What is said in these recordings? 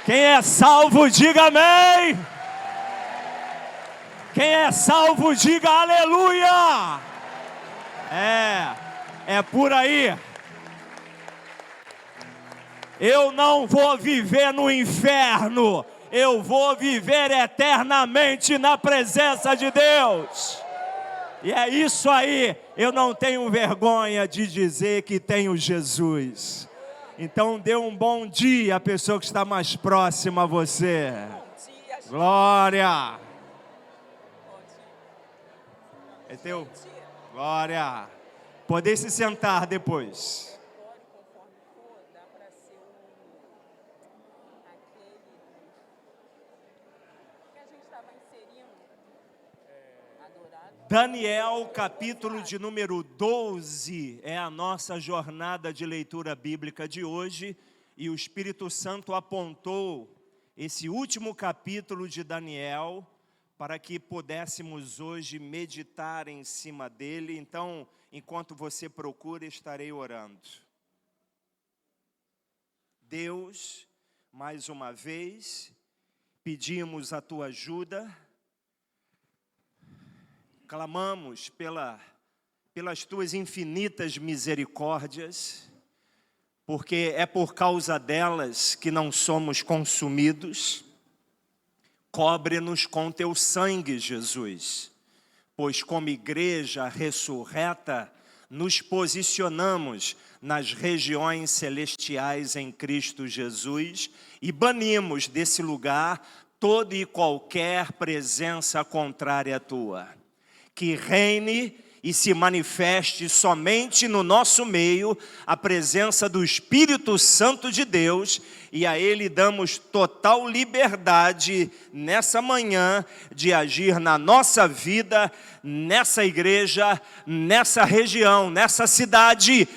Quem é salvo, diga amém. Quem é salvo, diga aleluia. É por aí. Eu não vou viver no inferno. Eu vou viver eternamente na presença de Deus. E é isso aí. Eu não tenho vergonha de dizer que tenho Jesus. Então dê um bom dia à pessoa que está mais próxima a você. Glória. É teu? Glória. Poder se sentar depois. Daniel, capítulo de número 12, é a nossa jornada de leitura bíblica de hoje, e o Espírito Santo apontou esse último capítulo de Daniel para que pudéssemos hoje meditar em cima dele. Então, enquanto você procura, estarei orando. Deus, mais uma vez, pedimos a tua ajuda. Clamamos pelas tuas infinitas misericórdias, porque é por causa delas que não somos consumidos. Cobre-nos com teu sangue, Jesus, pois como igreja ressurreta, nos posicionamos nas regiões celestiais em Cristo Jesus e banimos desse lugar toda e qualquer presença contrária à tua. Que reine e se manifeste somente no nosso meio a presença do Espírito Santo de Deus, e a Ele damos total liberdade nessa manhã de agir na nossa vida, nessa igreja, nessa região, nessa cidade,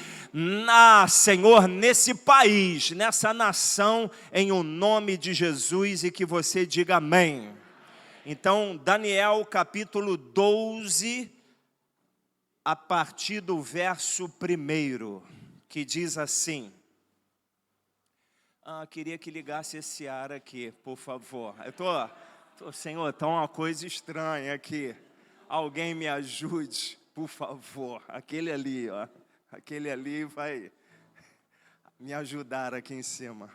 Senhor, nesse país, nessa nação, em o nome de Jesus, e que você diga amém. Então, Daniel capítulo 12, a partir do verso 1, que diz assim. Queria que ligasse esse ar aqui, por favor. Senhor, está uma coisa estranha aqui. Alguém me ajude, por favor. Aquele ali vai me ajudar aqui em cima.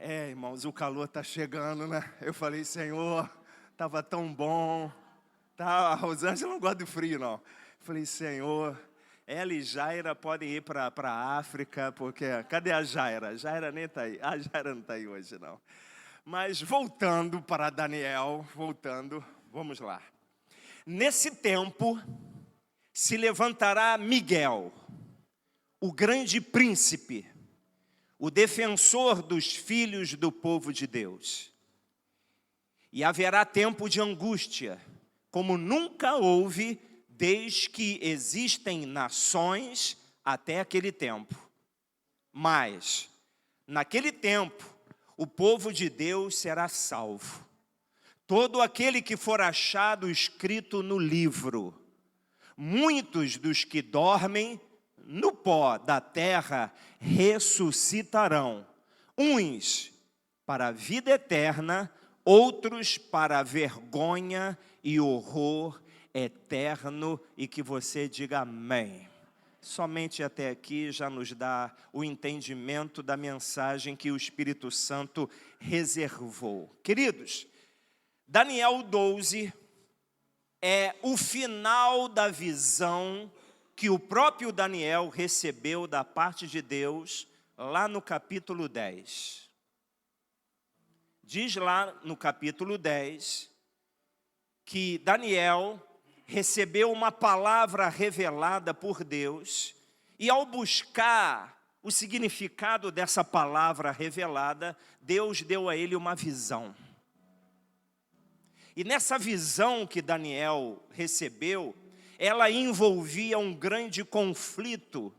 Irmãos, o calor está chegando, né? Eu falei, Senhor, estava tão bom. A Rosângela não gosta de frio, não. Eu falei, Senhor, ela e Jaira podem ir para a África, porque... Cadê a Jaira? A Jaira nem está aí. A Jaira não está aí hoje, não. Mas voltando para Daniel, vamos lá. Nesse tempo, se levantará Miguel, o grande príncipe, o defensor dos filhos do povo de Deus. E haverá tempo de angústia, como nunca houve desde que existem nações até aquele tempo. Mas, naquele tempo, o povo de Deus será salvo. Todo aquele que for achado escrito no livro. Muitos dos que dormem no pó da terra ressuscitarão, uns para a vida eterna, outros para a vergonha e horror eterno, e que você diga amém. Somente até aqui já nos dá o entendimento da mensagem que o Espírito Santo reservou. Queridos, Daniel 12 é o final da visão que o próprio Daniel recebeu da parte de Deus, lá no capítulo 10. Diz lá no capítulo 10, que Daniel recebeu uma palavra revelada por Deus, e ao buscar o significado dessa palavra revelada, Deus deu a ele uma visão. E nessa visão que Daniel recebeu, ela envolvia um grande conflito.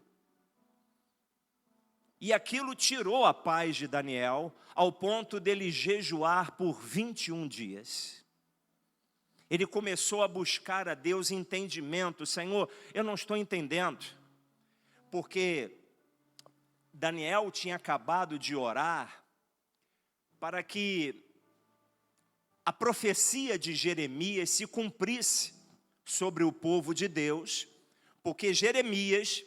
E aquilo tirou a paz de Daniel, ao ponto dele jejuar por 21 dias. Ele começou a buscar a Deus entendimento. Senhor, eu não estou entendendo. Porque Daniel tinha acabado de orar para que a profecia de Jeremias se cumprisse sobre o povo de Deus, porque Jeremias,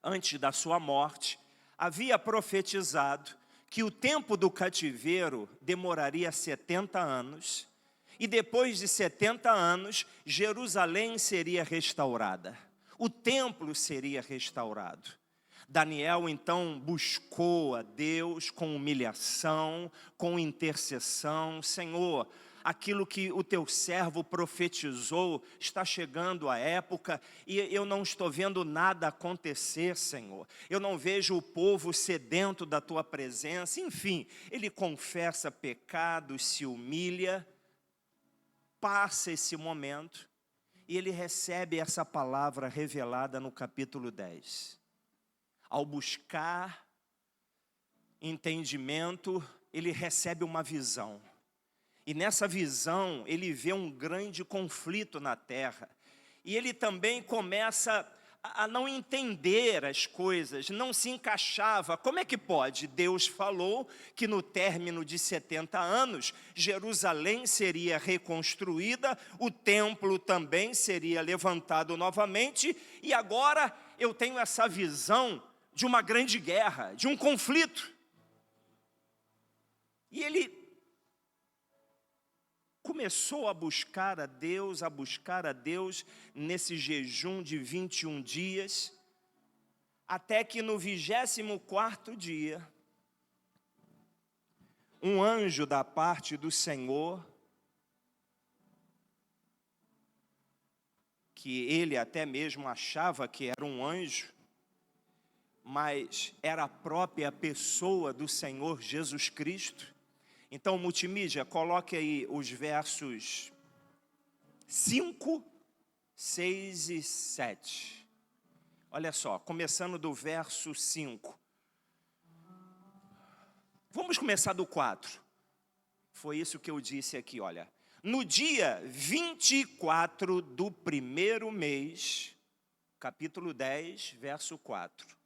antes da sua morte, havia profetizado que o tempo do cativeiro demoraria 70 anos, e depois de 70 anos, Jerusalém seria restaurada, o templo seria restaurado. Daniel, então, buscou a Deus com humilhação, com intercessão. Senhor, aquilo que o teu servo profetizou está chegando a época e eu não estou vendo nada acontecer, Senhor. Eu não vejo o povo sedento da tua presença. Enfim, ele confessa pecados, se humilha, passa esse momento e ele recebe essa palavra revelada no capítulo 10. Ao buscar entendimento, ele recebe uma visão. E nessa visão, ele vê um grande conflito na terra. E ele também começa a não entender as coisas, não se encaixava. Como é que pode? Deus falou que no término de 70 anos, Jerusalém seria reconstruída, o templo também seria levantado novamente, e agora eu tenho essa visão de uma grande guerra, de um conflito. E ele começou a buscar a Deus nesse jejum de 21 dias, até que no 24º dia, um anjo da parte do Senhor, que ele até mesmo achava que era um anjo, mas era a própria pessoa do Senhor Jesus Cristo. Então, multimídia, coloque aí os versos 5, 6 e 7. Olha só, começando do verso 5. Vamos começar do 4. Foi isso que eu disse aqui, olha. No dia 24 do primeiro mês, capítulo 10, verso 4.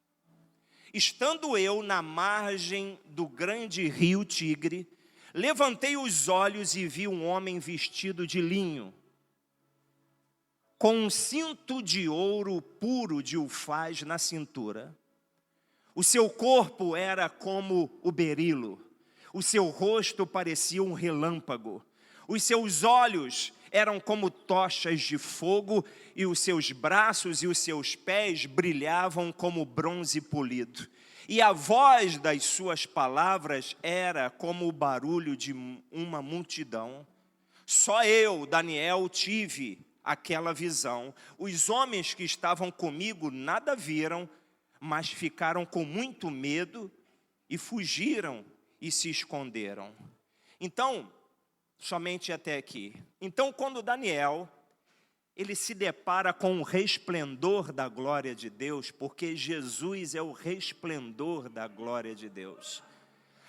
Estando eu na margem do grande rio Tigre, levantei os olhos e vi um homem vestido de linho, com um cinto de ouro puro de ufaz na cintura. O seu corpo era como o berilo, o seu rosto parecia um relâmpago, os seus olhos eram como tochas de fogo, e os seus braços e os seus pés brilhavam como bronze polido. E a voz das suas palavras era como o barulho de uma multidão. Só eu, Daniel, tive aquela visão. Os homens que estavam comigo nada viram, mas ficaram com muito medo e fugiram e se esconderam. Então, somente até aqui. Então, quando Daniel, ele se depara com o resplendor da glória de Deus, porque Jesus é o resplendor da glória de Deus.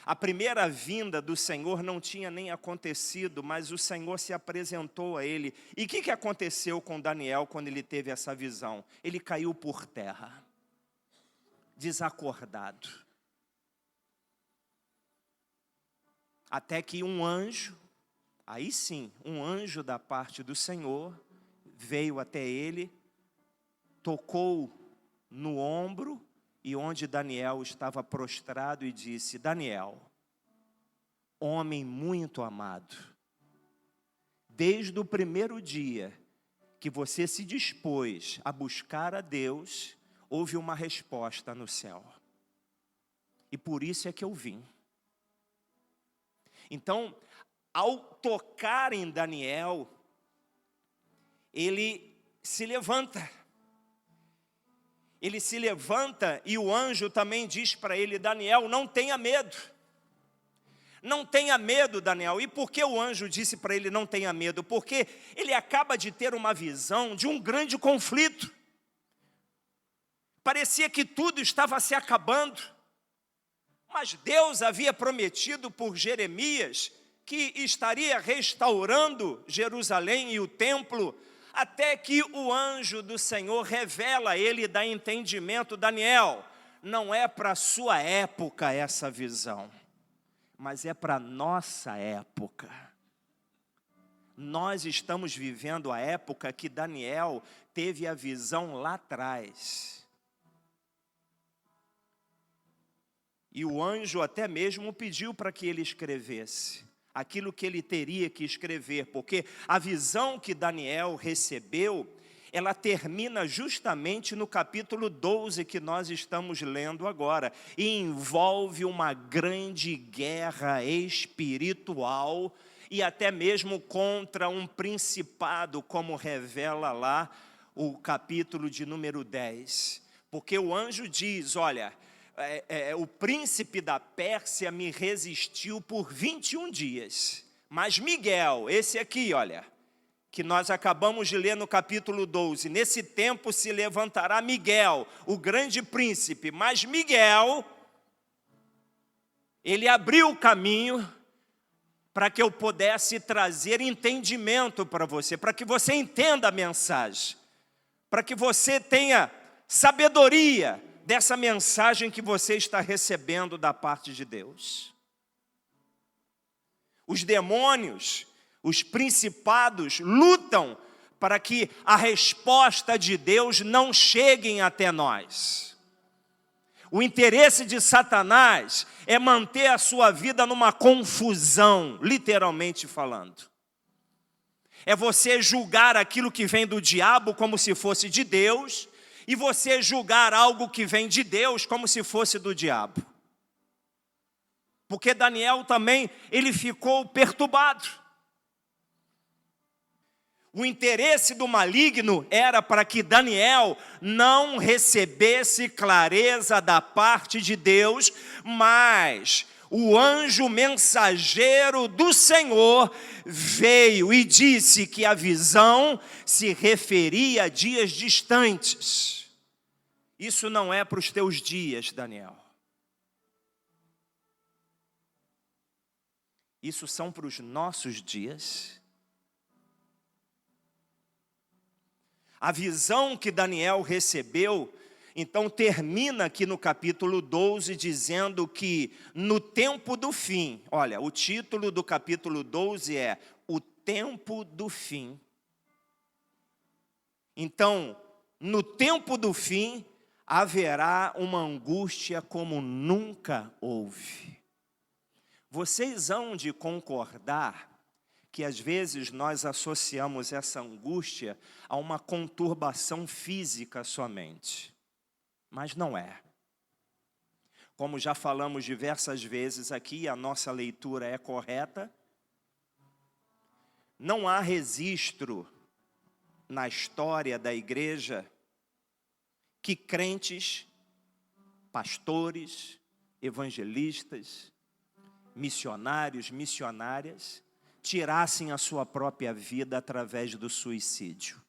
A primeira vinda do Senhor não tinha nem acontecido, mas o Senhor se apresentou a ele. E o que aconteceu com Daniel quando ele teve essa visão? Ele caiu por terra, desacordado. Até que um anjo, aí sim, um anjo da parte do Senhor, veio até ele, tocou no ombro e onde Daniel estava prostrado e disse: Daniel, homem muito amado, desde o primeiro dia que você se dispôs a buscar a Deus, houve uma resposta no céu. E por isso é que eu vim. Então, ao tocar em Daniel, ele se levanta. Ele se levanta e o anjo também diz para ele: Daniel, não tenha medo. Não tenha medo, Daniel. E por que o anjo disse para ele não tenha medo? Porque ele acaba de ter uma visão de um grande conflito. Parecia que tudo estava se acabando. Mas Deus havia prometido por Jeremias que estaria restaurando Jerusalém e o templo, até que o anjo do Senhor revela a ele e dá entendimento: Daniel, não é para a sua época essa visão. mas é para a nossa época. Nós estamos vivendo a época que Daniel teve a visão lá atrás. E o anjo até mesmo pediu para que ele escrevesse aquilo que ele teria que escrever, porque a visão que Daniel recebeu, ela termina justamente no capítulo 12 que nós estamos lendo agora, e envolve uma grande guerra espiritual, e até mesmo contra um principado, como revela lá o capítulo de número 10. Porque o anjo diz, olha, o príncipe da Pérsia me resistiu por 21 dias. Mas Miguel, esse aqui, olha, que nós acabamos de ler no capítulo 12, nesse tempo se levantará Miguel, o grande príncipe. Mas Miguel, ele abriu o caminho para que eu pudesse trazer entendimento para você, para que você entenda a mensagem, para que você tenha sabedoria dessa mensagem que você está recebendo da parte de Deus. Os demônios, os principados lutam para que a resposta de Deus não chegue até nós. O interesse de Satanás é manter a sua vida numa confusão, literalmente falando. É você julgar aquilo que vem do diabo como se fosse de Deus, e você julgar algo que vem de Deus como se fosse do diabo. Porque Daniel também, ele ficou perturbado. O interesse do maligno era para que Daniel não recebesse clareza da parte de Deus, mas o anjo mensageiro do Senhor veio e disse que a visão se referia a dias distantes. Isso não é para os teus dias, Daniel. Isso são para os nossos dias. A visão que Daniel recebeu, então termina aqui no capítulo 12, dizendo que no tempo do fim, olha, o título do capítulo 12 é O Tempo do Fim. Então, no tempo do fim, haverá uma angústia como nunca houve. Vocês hão de concordar que às vezes nós associamos essa angústia a uma conturbação física somente. Mas não é. Como já falamos diversas vezes aqui, a nossa leitura é correta. Não há registro na história da igreja que crentes, pastores, evangelistas, missionários, missionárias, tirassem a sua própria vida através do suicídio.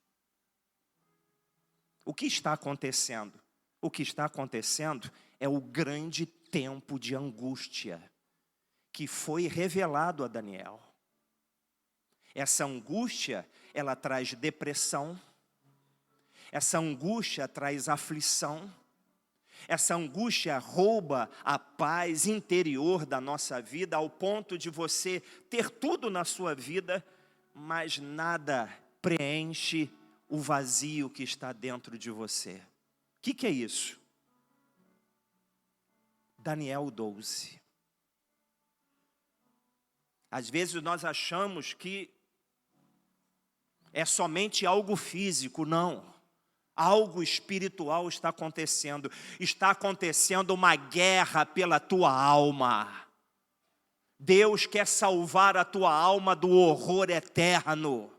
O que está acontecendo? O que está acontecendo é o grande tempo de angústia que foi revelado a Daniel. Essa angústia, ela traz depressão, essa angústia traz aflição, essa angústia rouba a paz interior da nossa vida, ao ponto de você ter tudo na sua vida, mas nada preenche o vazio que está dentro de você. O que é isso? Daniel 12. Às vezes nós achamos que é somente algo físico, não. Algo espiritual está acontecendo. Está acontecendo uma guerra pela tua alma. Deus quer salvar a tua alma do horror eterno.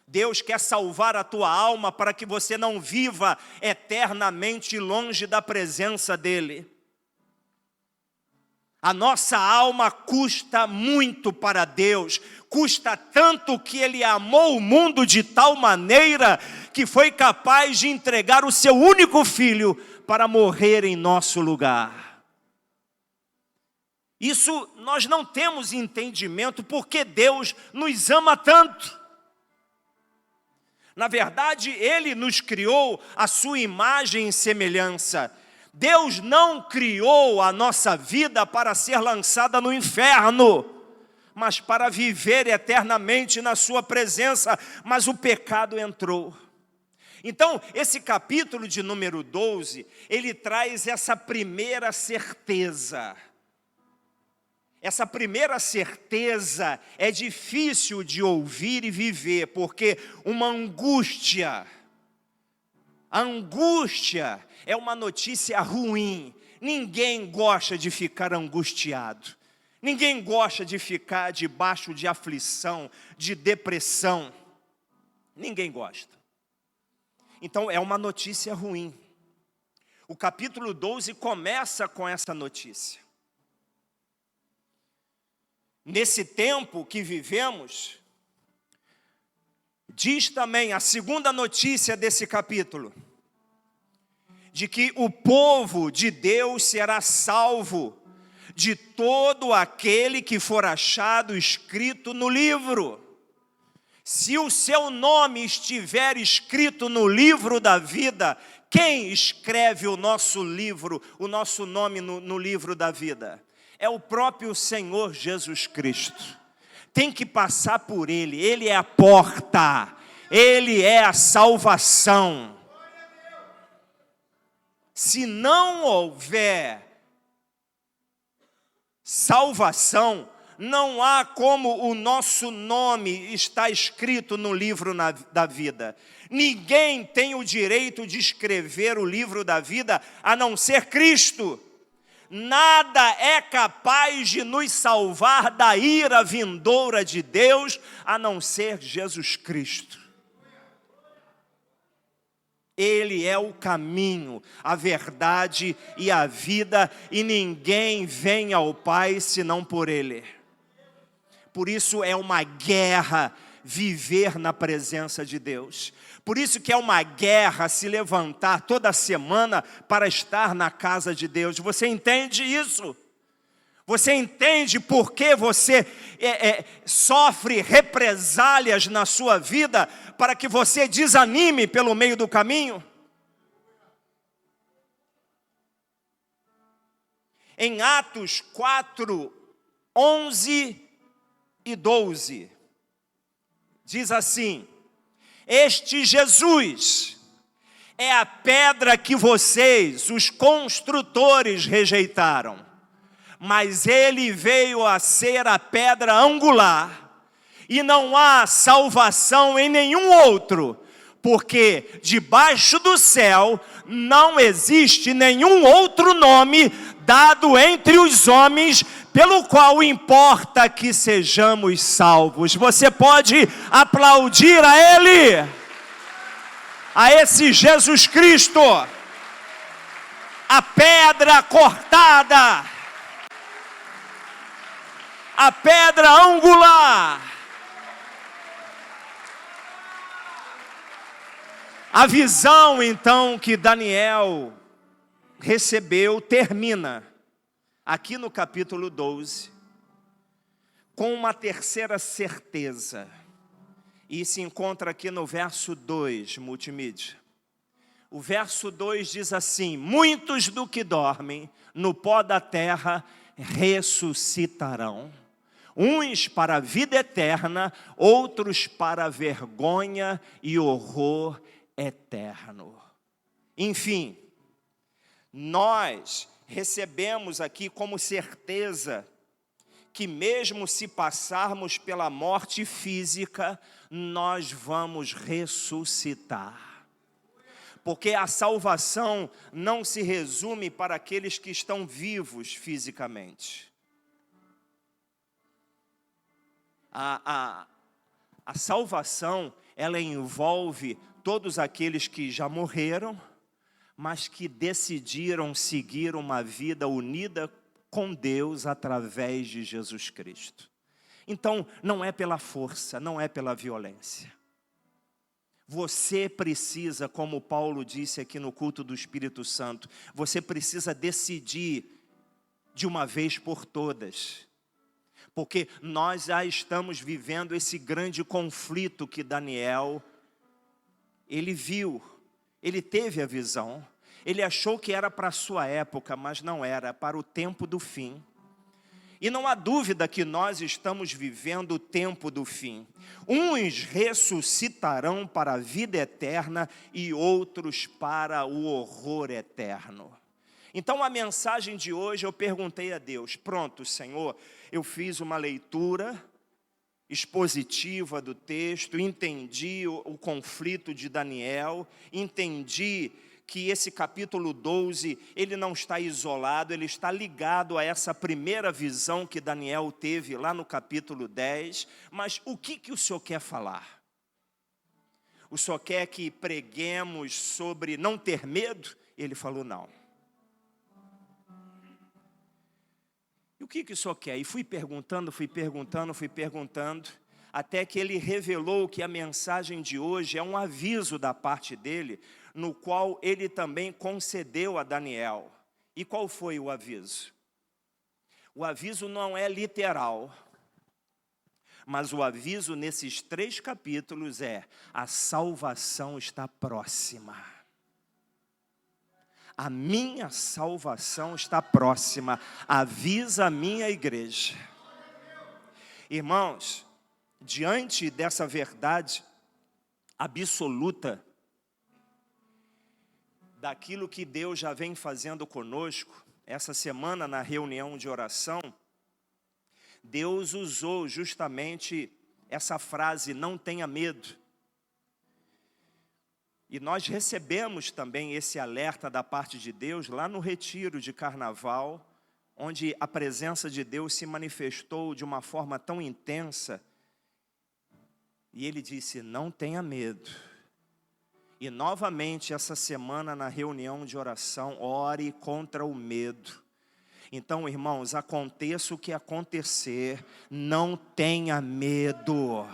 Deus quer salvar a tua alma para que você não viva eternamente longe da presença dEle. A nossa alma custa muito para Deus, custa tanto que Ele amou o mundo de tal maneira que foi capaz de entregar o seu único filho para morrer em nosso lugar. Isso nós não temos entendimento porque Deus nos ama tanto. Na verdade, Ele nos criou a sua imagem e semelhança. Deus não criou a nossa vida para ser lançada no inferno, mas para viver eternamente na sua presença, mas o pecado entrou. Então, esse capítulo de número 12, ele traz essa primeira certeza. Essa primeira certeza é difícil de ouvir e viver, porque uma angústia, a angústia é uma notícia ruim. Ninguém gosta de ficar angustiado. Ninguém gosta de ficar debaixo de aflição, de depressão. Ninguém gosta. Então é uma notícia ruim. O capítulo 12 começa com essa notícia. Nesse tempo que vivemos, diz também a segunda notícia desse capítulo, de que o povo de Deus será salvo de todo aquele que for achado escrito no livro. Se o seu nome estiver escrito no livro da vida, quem escreve o nosso livro, o nosso nome no livro da vida? É o próprio Senhor Jesus Cristo. Tem que passar por Ele. Ele é a porta. Ele é a salvação. Se não houver salvação, não há como o nosso nome estar escrito no livro da vida. Ninguém tem o direito de escrever o livro da vida a não ser Cristo. Nada é capaz de nos salvar da ira vindoura de Deus a não ser Jesus Cristo. Ele é o caminho, a verdade e a vida, e ninguém vem ao Pai senão por Ele. Por isso é uma guerra viver na presença de Deus. Por isso que é uma guerra se levantar toda semana para estar na casa de Deus. Você entende isso? Você entende por que você sofre represálias na sua vida para que você desanime pelo meio do caminho? Em Atos 4, 11 e 12, diz assim: este Jesus é a pedra que vocês, os construtores, rejeitaram, mas ele veio a ser a pedra angular, e não há salvação em nenhum outro, porque debaixo do céu não existe nenhum outro nome dado entre os homens, pelo qual importa que sejamos salvos. Você pode aplaudir a Ele, a esse Jesus Cristo, a pedra cortada, a pedra angular. A visão, então, que Daniel recebeu termina aqui no capítulo 12 com uma terceira certeza, e se encontra aqui no verso 2, multimídia. O verso 2 diz assim: muitos do que dormem no pó da terra ressuscitarão, uns para a vida eterna, outros para a vergonha e horror eterno. Enfim, nós recebemos aqui como certeza que mesmo se passarmos pela morte física, nós vamos ressuscitar. Porque a salvação não se resume para aqueles que estão vivos fisicamente. A salvação, ela envolve todos aqueles que já morreram, mas que decidiram seguir uma vida unida com Deus através de Jesus Cristo. Então, não é pela força, não é pela violência. Você precisa, como Paulo disse aqui no culto do Espírito Santo, você precisa decidir de uma vez por todas. Porque nós já estamos vivendo esse grande conflito que Daniel, ele viu. Ele teve a visão, Ele achou que era para a sua época, mas não era, para o tempo do fim. E não há dúvida que nós estamos vivendo o tempo do fim. Uns ressuscitarão para a vida eterna e outros para o horror eterno. Então a mensagem de hoje eu perguntei a Deus, pronto, Senhor, eu fiz uma leitura expositiva do texto, entendi o conflito de Daniel, entendi que esse capítulo 12, ele não está isolado, ele está ligado a essa primeira visão que Daniel teve lá no capítulo 10, mas o que o Senhor quer falar? O Senhor quer que preguemos sobre não ter medo? Ele falou não. E o que o Senhor quer? E fui perguntando, até que ele revelou que a mensagem de hoje é um aviso da parte dele, no qual ele também concedeu a Daniel. E qual foi o aviso? O aviso não é literal, mas o aviso nesses 3 capítulos é: a salvação está próxima. A minha salvação está próxima, avisa a minha igreja. Irmãos, diante dessa verdade absoluta, daquilo que Deus já vem fazendo conosco, essa semana na reunião de oração, Deus usou justamente essa frase, não tenha medo. E nós recebemos também esse alerta da parte de Deus lá no retiro de carnaval, onde a presença de Deus se manifestou de uma forma tão intensa. E Ele disse, não tenha medo. E novamente essa semana na reunião de oração, ore contra o medo. Então, irmãos, aconteça o que acontecer, não tenha medo.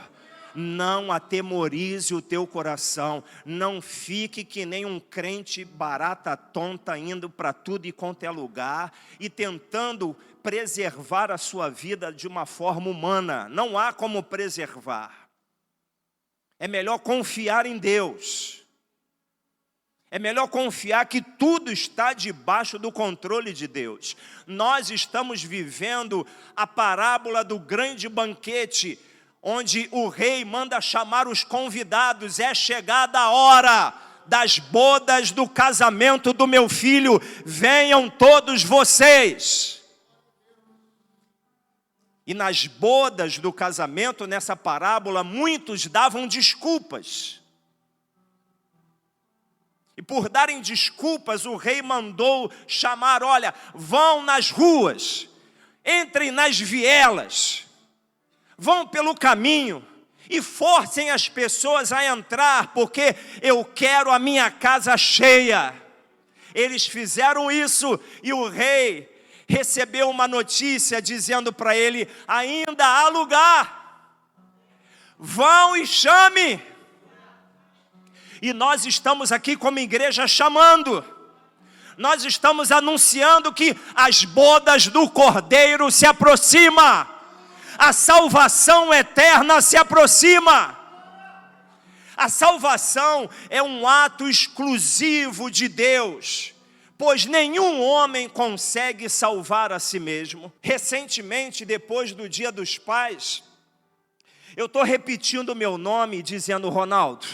Não atemorize o teu coração, não fique que nem um crente barata tonta indo para tudo e quanto é lugar e tentando preservar a sua vida de uma forma humana. Não há como preservar. É melhor confiar em Deus. É melhor confiar que tudo está debaixo do controle de Deus. Nós estamos vivendo a parábola do grande banquete, onde o rei manda chamar os convidados, é chegada a hora das bodas do casamento do meu filho, venham todos vocês. E nas bodas do casamento, nessa parábola, muitos davam desculpas. E por darem desculpas, o rei mandou chamar, olha, vão nas ruas, entrem nas vielas, vão pelo caminho e forcem as pessoas a entrar, porque eu quero a minha casa cheia. Eles fizeram isso e o rei recebeu uma notícia dizendo para ele, ainda há lugar, vão e chame. E nós estamos aqui como igreja chamando. Nós estamos anunciando que as bodas do Cordeiro se aproximam. A salvação eterna se aproxima. A salvação é um ato exclusivo de Deus, pois nenhum homem consegue salvar a si mesmo. Recentemente, depois do Dia dos Pais, eu estou repetindo o meu nome dizendo, Ronaldo,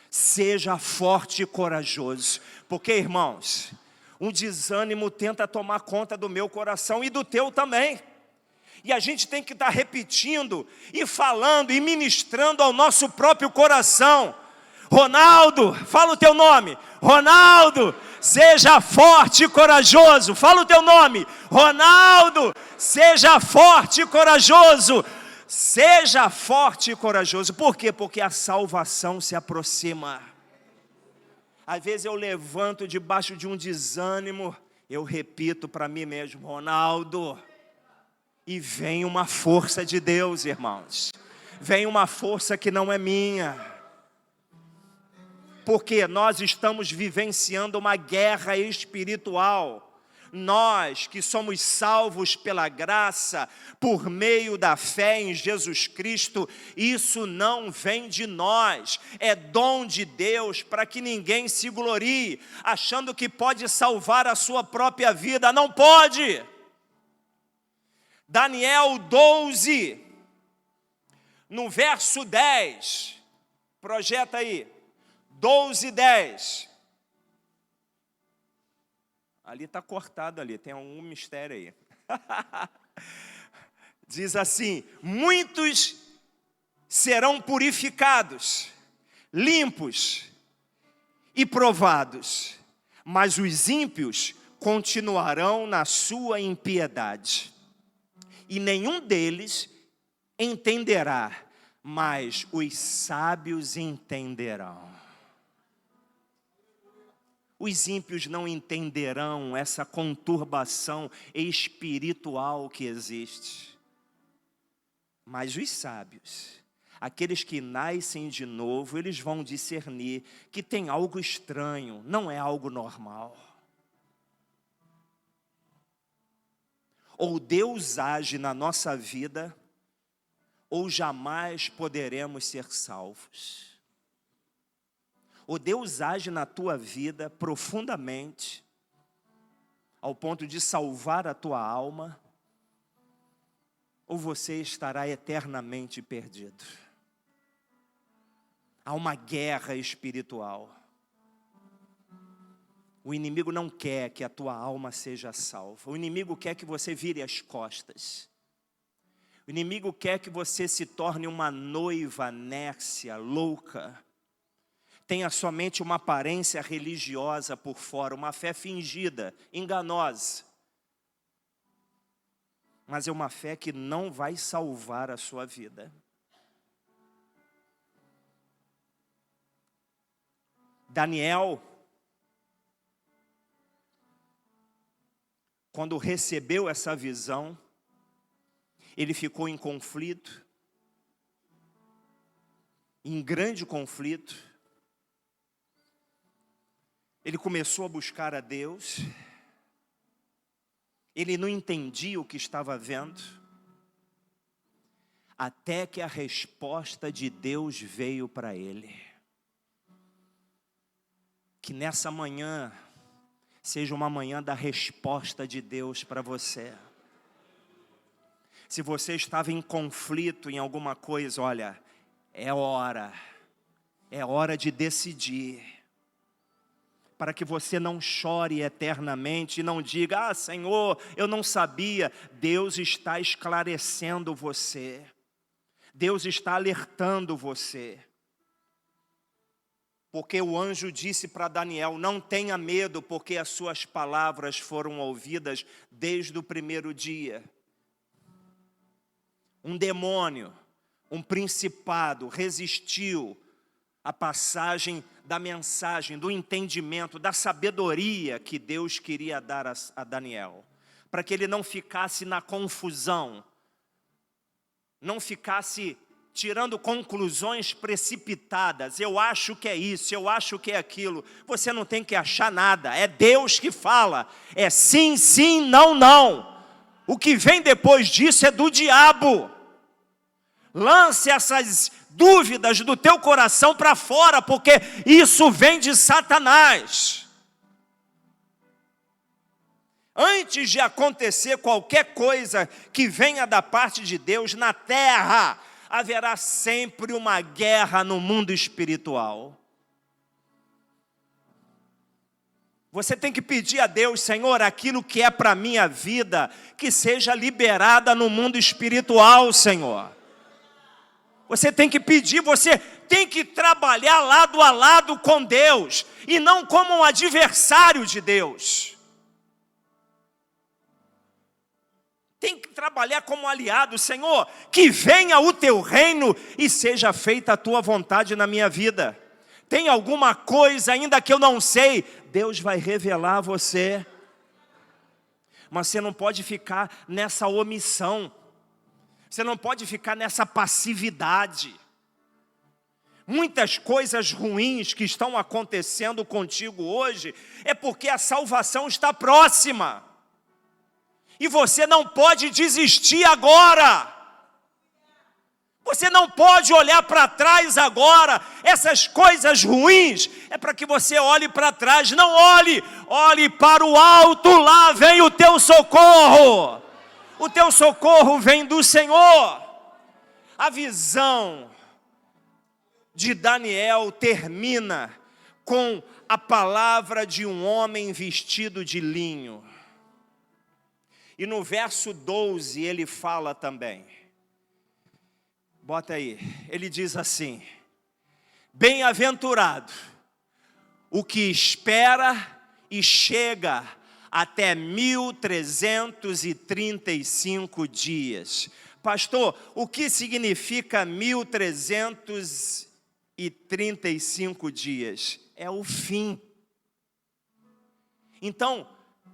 seja forte e corajoso, porque, irmãos, um desânimo tenta tomar conta do meu coração e do teu também. E a gente tem que estar repetindo e falando e ministrando ao nosso próprio coração. Ronaldo, fala o teu nome. Ronaldo, seja forte e corajoso. Fala o teu nome. Ronaldo, seja forte e corajoso. Seja forte e corajoso. Por quê? Porque a salvação se aproxima. Às vezes eu levanto debaixo de um desânimo, eu repito para mim mesmo, Ronaldo, e vem uma força de Deus, irmãos. Vem uma força que não é minha. Porque nós estamos vivenciando uma guerra espiritual. Nós que somos salvos pela graça, por meio da fé em Jesus Cristo, isso não vem de nós, é dom de Deus, para que ninguém se glorie, achando que pode salvar a sua própria vida. Não pode! Daniel 12, no verso 10, projeta aí, 12, 10. Ali está cortado ali, tem algum mistério aí. Diz assim: muitos serão purificados, limpos e provados, mas os ímpios continuarão na sua impiedade. E nenhum deles entenderá, mas os sábios entenderão. Os ímpios não entenderão essa conturbação espiritual que existe. Mas os sábios, aqueles que nascem de novo, eles vão discernir que tem algo estranho, não é algo normal. Ou Deus age na nossa vida, ou jamais poderemos ser salvos. Ou Deus age na tua vida profundamente, ao ponto de salvar a tua alma, ou você estará eternamente perdido. Há uma guerra espiritual. O inimigo não quer que a tua alma seja salva. O inimigo quer que você vire as costas. O inimigo quer que você se torne uma noiva nércia, louca. Tenha somente uma aparência religiosa por fora, uma fé fingida, enganosa. Mas é uma fé que não vai salvar a sua vida. Daniel, quando recebeu essa visão, ele ficou em conflito, em grande conflito. Ele começou a buscar a Deus. Ele não entendia o que estava vendo, até que a resposta de Deus veio para ele. Que nessa manhã seja uma manhã da resposta de Deus para você. Se você estava em conflito em alguma coisa, olha, é hora de decidir. Para que você não chore eternamente e não diga: ah, Senhor, eu não sabia. Deus está esclarecendo você. Deus está alertando você. Porque o anjo disse para Daniel: não tenha medo, porque as suas palavras foram ouvidas desde o primeiro dia. Um demônio, um principado resistiu à passagem da mensagem, do entendimento, da sabedoria que Deus queria dar a Daniel, para que ele não ficasse na confusão, não ficasse tirando conclusões precipitadas. Eu acho que é isso, eu acho que é aquilo. Você não tem que achar nada, é Deus que fala, é sim, sim, não, não. O que vem depois disso é do diabo. Lance essas dúvidas do teu coração para fora, porque isso vem de Satanás. Antes de acontecer qualquer coisa que venha da parte de Deus na terra, haverá sempre uma guerra no mundo espiritual. Você tem que pedir a Deus: Senhor, aquilo que é para a minha vida, que seja liberada no mundo espiritual, Senhor. Você tem que pedir, você tem que trabalhar lado a lado com Deus, e não como um adversário de Deus. Tem que trabalhar como aliado. Senhor, que venha o teu reino e seja feita a tua vontade na minha vida. Tem alguma coisa ainda que eu não sei, Deus vai revelar a você. Mas você não pode ficar nessa omissão. Você não pode ficar nessa passividade. Muitas coisas ruins que estão acontecendo contigo hoje é porque a salvação está próxima. E você não pode desistir agora. Você não pode olhar para trás agora. Essas coisas ruins é para que você olhe para trás. Não olhe, olhe para o alto. Lá vem o teu socorro. O teu socorro vem do Senhor. A visão de Daniel termina com a palavra de um homem vestido de linho. E no verso 12 ele fala também. Bota aí, ele diz assim: bem-aventurado o que espera e chega até 1335 dias. Pastor, o que significa 1335 dias? É o fim. Então,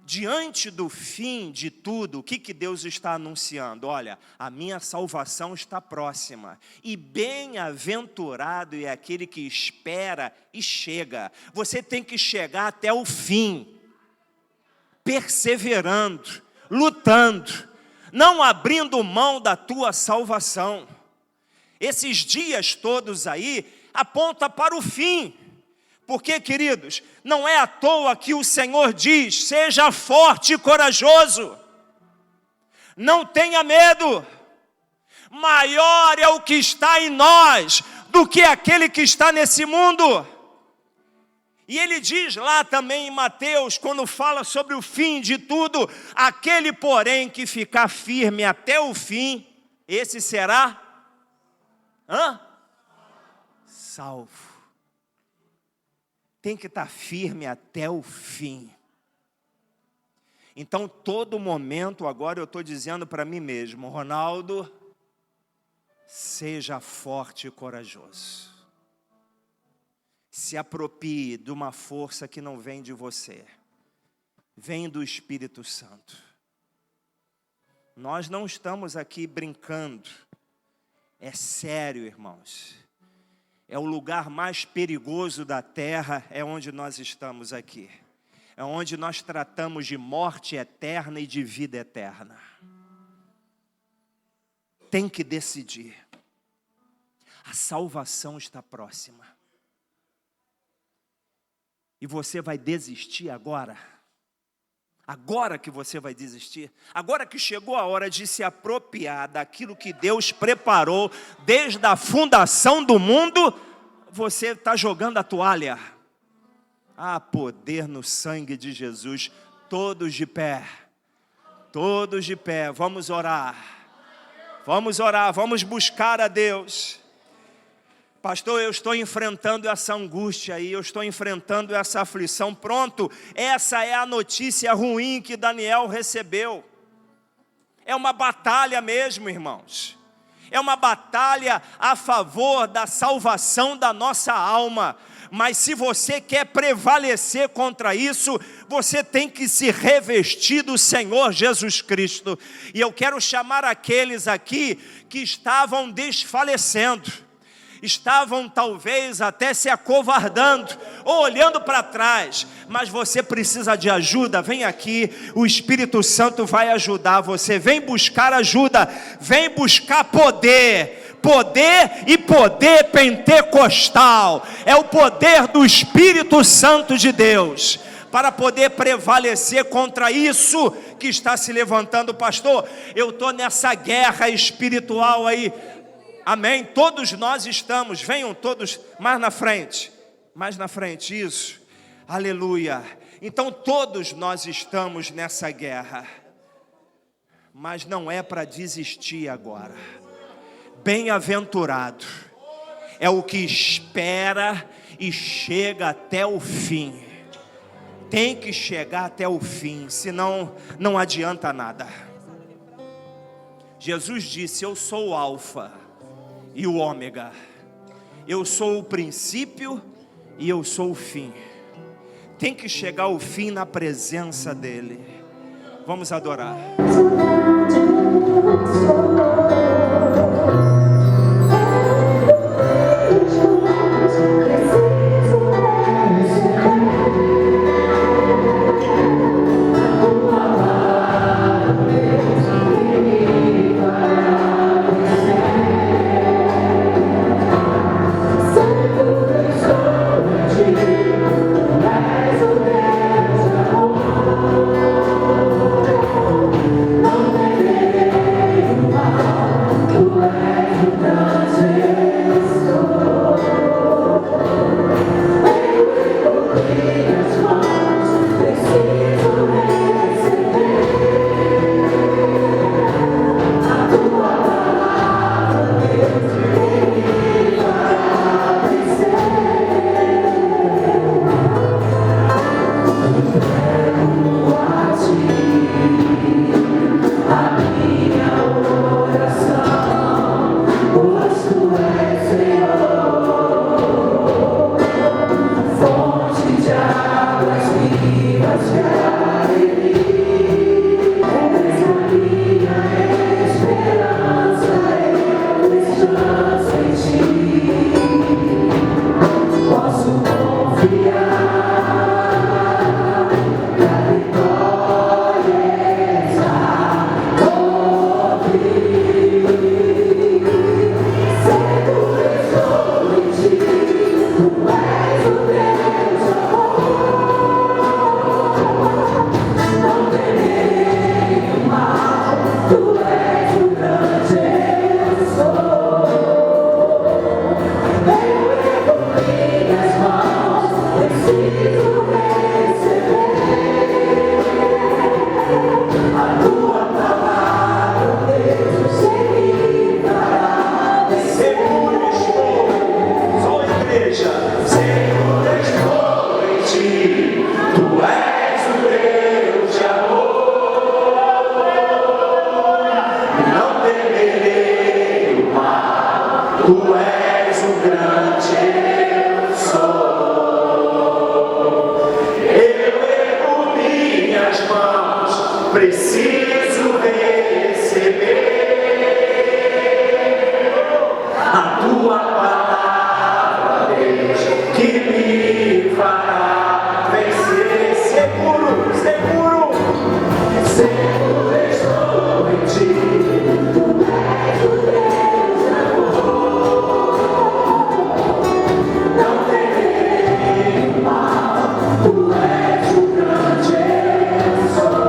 diante do fim de tudo, o que Deus está anunciando? Olha, a minha salvação está próxima. E bem-aventurado é aquele que espera e chega. Você tem que chegar até o fim, perseverando, lutando, não abrindo mão da tua salvação. Esses dias todos aí apontam para o fim. Porque, queridos, não é à toa que o Senhor diz: seja forte e corajoso, não tenha medo, maior é o que está em nós do que aquele que está nesse mundo. E ele diz lá também em Mateus, quando fala sobre o fim de tudo: aquele, porém, que ficar firme até o fim, esse será salvo. Tem que estar firme até o fim. Então, todo momento, agora eu estou dizendo para mim mesmo: Ronaldo, seja forte e corajoso. Se aproprie de uma força que não vem de você, vem do Espírito Santo. Nós não estamos aqui brincando, é sério, irmãos. É o lugar mais perigoso da terra, é onde nós estamos aqui. É onde nós tratamos de morte eterna e de vida eterna. Tem que decidir. A salvação está próxima. E você vai desistir agora? Agora que você vai desistir? Agora que chegou a hora de se apropriar daquilo que Deus preparou desde a fundação do mundo, você está jogando a toalha. Há poder no sangue de Jesus. Todos de pé. Todos de pé. Vamos orar. Vamos orar, vamos buscar a Deus. Pastor, eu estou enfrentando essa angústia aí, eu estou enfrentando essa aflição. Pronto, essa é a notícia ruim que Daniel recebeu. É uma batalha mesmo, irmãos. É uma batalha a favor da salvação da nossa alma. Mas se você quer prevalecer contra isso, você tem que se revestir do Senhor Jesus Cristo. E eu quero chamar aqueles aqui que estavam desfalecendo. Estavam talvez até se acovardando, ou olhando para trás, mas você precisa de ajuda. Vem aqui, o Espírito Santo vai ajudar você. Vem buscar ajuda, vem buscar poder, poder e poder pentecostal, é o poder do Espírito Santo de Deus, para poder prevalecer contra isso que está se levantando. Pastor, eu estou nessa guerra espiritual aí. Amém? Todos nós estamos. Venham todos mais na frente. Mais na frente, isso. Aleluia. Então todos nós estamos nessa guerra. Mas não é para desistir agora. Bem-aventurado é o que espera e chega até o fim. Tem que chegar até o fim, senão não adianta nada. Jesus disse: eu sou o Alfa e o Ômega, eu sou o princípio e eu sou o fim. Tem que chegar o fim na presença dEle. Vamos adorar. temerei o mal, tu és o grande eu sou. Eu ergo minhas mãos, preciso receber a tua palavra, Deus, que me fará vencer. Seguro, seguro, seguro estou em ti. Tu és o Deus amor. Não temerei o mal, tu és o grande eu sou.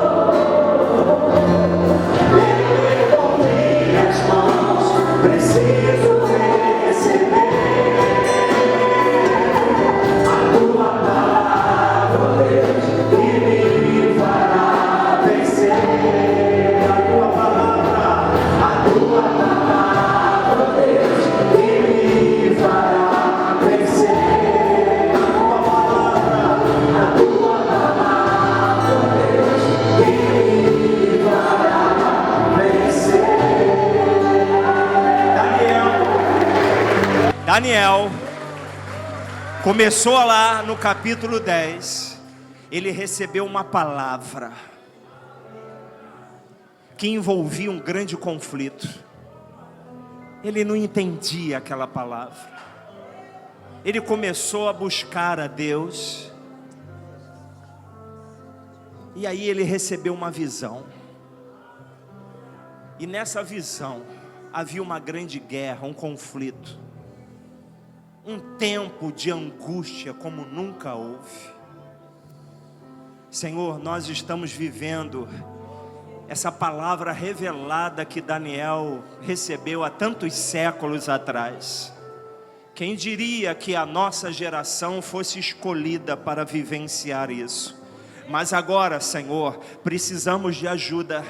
Eu ergo minhas mãos, preciso receber a tua palavra, Deus, que me fará vencer. A tua palavra, Deus, que me fará vencer. A tua palavra, Deus, que me fará vencer. Daniel começou lá no capítulo 10, ele recebeu uma palavra que envolvia um grande conflito. Ele não entendia aquela palavra. Ele começou a buscar a Deus, e aí ele recebeu uma visão. E nessa visão havia uma grande guerra, um conflito, um tempo de angústia como nunca houve. Senhor, nós estamos vivendo essa palavra revelada que Daniel recebeu há tantos séculos atrás. Quem diria que a nossa geração fosse escolhida para vivenciar isso? Mas agora, Senhor, precisamos de ajuda,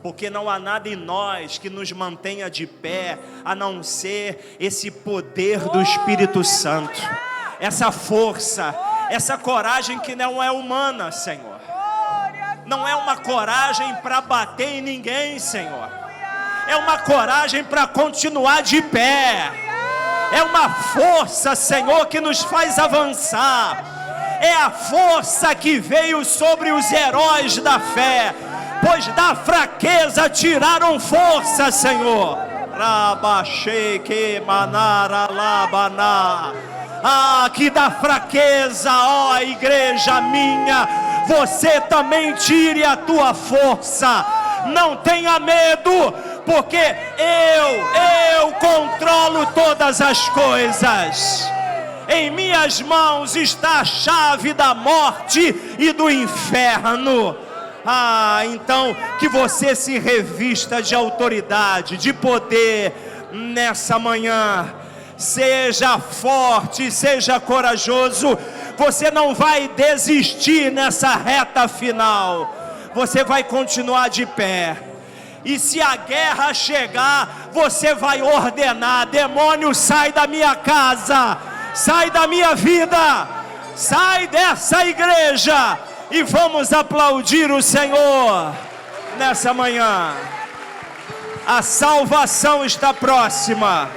porque não há nada em nós que nos mantenha de pé, a não ser esse poder do Espírito Santo, essa força, essa coragem que não é humana, Senhor. Não é uma coragem para bater em ninguém, Senhor. É uma coragem para continuar de pé. É uma força, Senhor, que nos faz avançar. É a força que veio sobre os heróis da fé, pois da fraqueza tiraram força, Senhor. Ah, que da fraqueza, ó igreja minha, você também tire a tua força. Não tenha medo, porque eu controlo todas as coisas. Em minhas mãos está a chave da morte e do inferno. Ah, então que você se revista de autoridade, de poder nessa manhã. Seja forte, seja corajoso. Você não vai desistir nessa reta final. Você vai continuar de pé. E se a guerra chegar, você vai ordenar: demônio, sai da minha casa, sai da minha vida, sai dessa igreja. E vamos aplaudir o Senhor nessa manhã. A salvação está próxima.